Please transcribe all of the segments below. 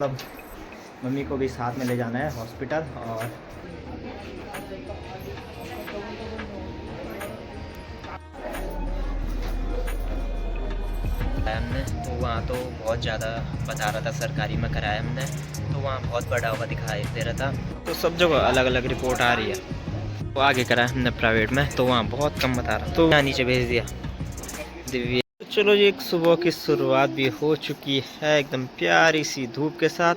मतलब मम्मी को भी साथ में ले जाना है हॉस्पिटल। और हमने तो वहाँ तो बहुत ज़्यादा बता रहा था, सरकारी में कराया हमने तो वहाँ बहुत बड़ा हुआ दिखाई दे रहा था। तो सब जगह अलग अलग रिपोर्ट आ रही है। तो आगे कराया हमने प्राइवेट में तो वहाँ बहुत कम बता रहा, तो यहाँ नीचे भेज दिया दिव्य। तो चलो जी, एक सुबह की शुरुआत भी हो चुकी है एकदम प्यारी सी धूप के साथ।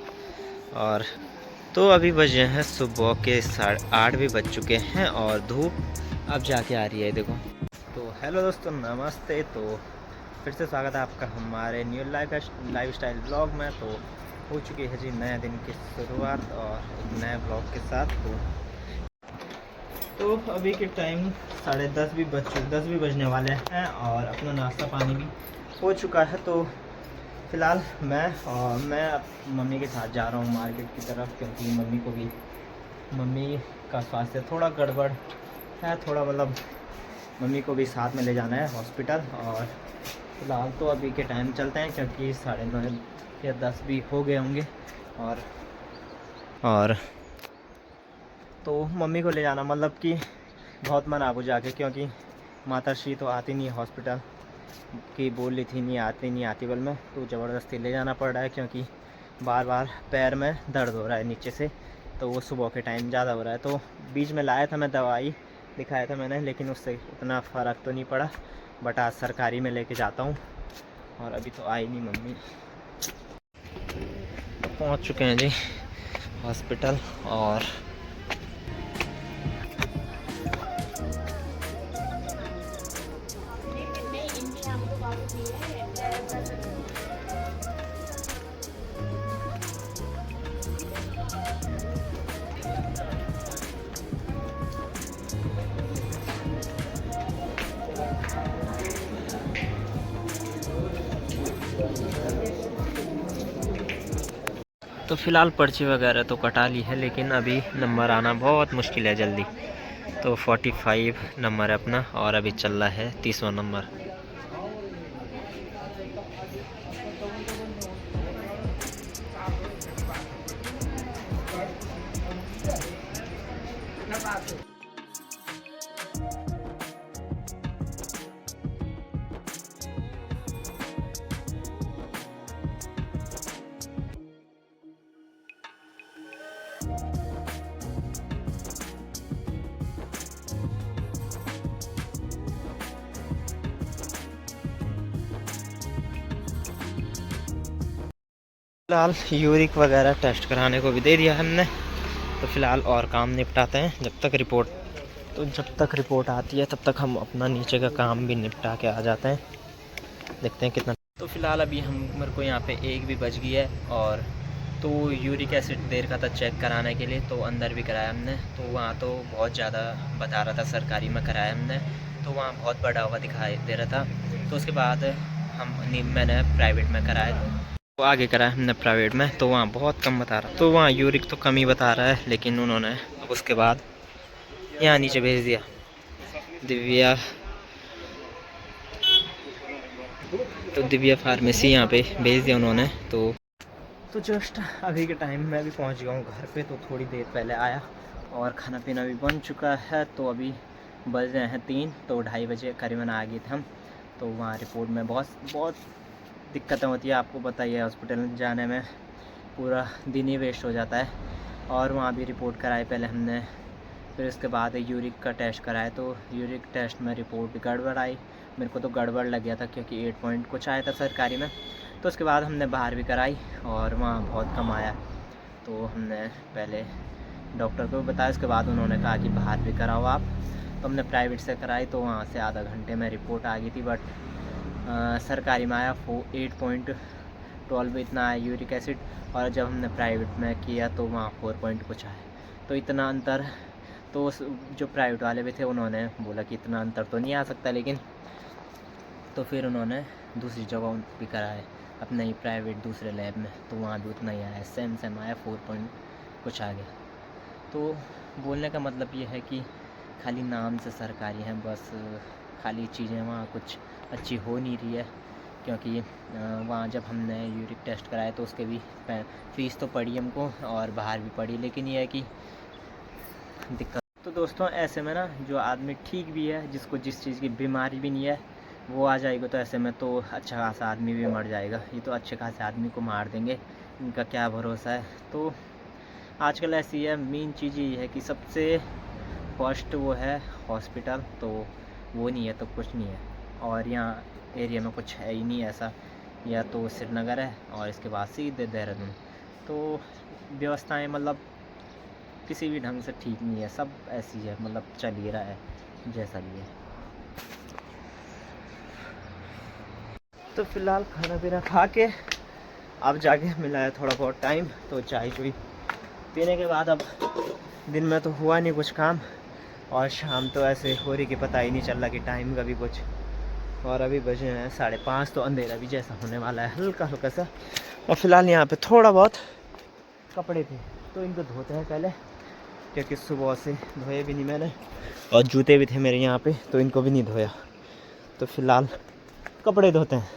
और तो अभी बजे हैं सुबह के 8:30 भी बज चुके हैं और धूप अब जाके आ रही है, देखो। तो हेलो दोस्तों, नमस्ते। तो फिर से स्वागत है आपका हमारे न्यू लाइफ स्टाइल ब्लॉग में। तो हो चुकी है जी नए दिन की शुरुआत और एक नए ब्लॉग के साथ। तो अभी के टाइम 10:30 भी बजने वाले हैं और अपना नाश्ता पानी भी हो चुका है। तो फ़िलहाल मैं मम्मी के साथ जा रहा हूँ मार्केट की तरफ, क्योंकि मम्मी का स्वास्थ्य थोड़ा गड़बड़ है, थोड़ा मतलब मम्मी को भी साथ में ले जाना है हॉस्पिटल। और फ़िलहाल तो अभी के टाइम चलते हैं, क्योंकि 9:30 या 10 भी हो गए होंगे। और तो मम्मी को ले जाना मतलब कि बहुत मना हो जाके, क्योंकि माता श्री तो आती नहीं है हॉस्पिटल की, बोल रही थी नहीं आती बल में, तो ज़बरदस्ती ले जाना पड़ रहा है, क्योंकि बार बार पैर में दर्द हो रहा है नीचे से। तो वो सुबह के टाइम ज़्यादा हो रहा है। तो बीच में लाया था मैं दवाई, दिखाया था मैंने, लेकिन उससे उतना फ़र्क तो नहीं पड़ा। बट आज सरकारी में लेके जाता हूँ। और अभी तो आई नहीं मम्मी। पहुँच चुके हैं जी हॉस्पिटल। और तो फ़िलहाल पर्ची वगैरह तो कटा ली है, लेकिन अभी नंबर आना बहुत मुश्किल है जल्दी। तो 45 नंबर है अपना और अभी चल रहा है 30वां नंबर। फ़िलहाल यूरिक वगैरह टेस्ट कराने को भी दे दिया हमने। तो फ़िलहाल और काम निपटाते हैं जब तक रिपोर्ट आती है तब तक हम अपना नीचे का काम भी निपटा के आ जाते हैं, देखते हैं कितना। तो फ़िलहाल अभी मेरे को यहाँ पे 1 भी बज गई है। और तो यूरिक एसिड देर का था चेक कराने के लिए, तो अंदर भी कराया हमने। तो वहाँ तो बहुत ज़्यादा बता रहा था, सरकारी में कराया हमने तो वहाँ बहुत बड़ा हुआ दिखाई दे रहा था। तो उसके बाद मैंने प्राइवेट में कराया। तो आगे कराया हमने प्राइवेट में तो वहाँ बहुत कम बता रहा, तो वहाँ यूरिक तो कम ही बता रहा है, लेकिन उन्होंने उसके बाद यहाँ नीचे भेज दिया दिव्या। तो दिव्या फार्मेसी यहाँ पे भेज दिया उन्होंने। तो जस्ट अभी के टाइम मैं भी पहुँच गया हूँ घर पे। तो थोड़ी देर पहले आया और खाना पीना भी बन चुका है। तो अभी बज रहे हैं 3, तो 2:30 बजे करीबन आ गए थे हम। तो वहाँ रिपोर्ट में बहुत दिक्कतें होती है, आपको बताइए हॉस्पिटल जाने में पूरा दिन ही वेस्ट हो जाता है। और वहाँ भी रिपोर्ट कराई पहले हमने, फिर उसके बाद यूरिक का टेस्ट कराया। तो यूरिक टेस्ट में रिपोर्ट गड़बड़ आई, मेरे को तो गड़बड़ लग गया था, क्योंकि 8 पॉइंट कुछ आया था सरकारी में। तो उसके बाद हमने बाहर भी कराई और वहाँ बहुत कम आया। तो हमने पहले डॉक्टर को भी बताया, उसके बाद उन्होंने कहा कि बाहर भी कराओ आप। तो हमने प्राइवेट से कराई, तो वहाँ से आधा घंटे में रिपोर्ट आ गई थी। बट सरकारी में आया 8.12 इतना आया यूरिक एसिड। और जब हमने प्राइवेट में किया तो वहाँ 4 पॉइंट कुछ आया। तो इतना अंतर, तो जो प्राइवेट वाले भी थे उन्होंने बोला कि इतना अंतर तो नहीं आ सकता, लेकिन तो फिर उन्होंने दूसरी जगह भी कराया अपने ही प्राइवेट दूसरे लैब में, तो वहाँ भी उतना ही आया, सेम आया, 4 पॉइंट कुछ आ गया। तो बोलने का मतलब ये है कि खाली नाम से सरकारी हैं, बस खाली चीज़ें वहाँ कुछ अच्छी हो नहीं रही है। क्योंकि वहाँ जब हमने यूरिक टेस्ट कराया तो उसके भी फ़ीस तो पड़ी हमको और बाहर भी पड़ी, लेकिन ये है कि दिक्कत। तो दोस्तों ऐसे में ना जो आदमी ठीक भी है, जिसको जिस चीज़ की बीमारी भी नहीं है, वो आ जाएगा तो ऐसे में तो अच्छा खासा आदमी भी मर जाएगा। ये तो अच्छे खासे आदमी को मार देंगे, इनका क्या भरोसा है। तो आजकल ऐसी है, मेन चीज़ ये है कि सबसे फर्स्ट वो है हॉस्पिटल, तो वो नहीं है तो कुछ नहीं है। और यहाँ एरिया में कुछ है ही नहीं ऐसा, या तो श्रीनगर है और इसके बाद सीधे देहरादून। तो व्यवस्थाएं मतलब किसी भी ढंग से ठीक नहीं है, सब ऐसी है, मतलब चल ही रहा है जैसा भी है। तो फिलहाल खाना पीना खा के अब जाके मिला है थोड़ा बहुत टाइम, तो चाय चुई पीने के बाद अब दिन में तो हुआ नहीं कुछ काम, और शाम तो ऐसे हो रही कि पता ही नहीं चल रहा कि टाइम का भी कुछ। और अभी बजे हैं 5:30, तो अंधेरा भी जैसा होने वाला है हल्का हल्का सा। और फिलहाल यहाँ पे थोड़ा बहुत कपड़े थे तो इनको धोते हैं पहले, क्योंकि सुबह से धोए भी नहीं मैंने, और जूते भी थे मेरे यहाँ पे तो इनको भी नहीं धोया। तो फिलहाल कपड़े धोते हैं।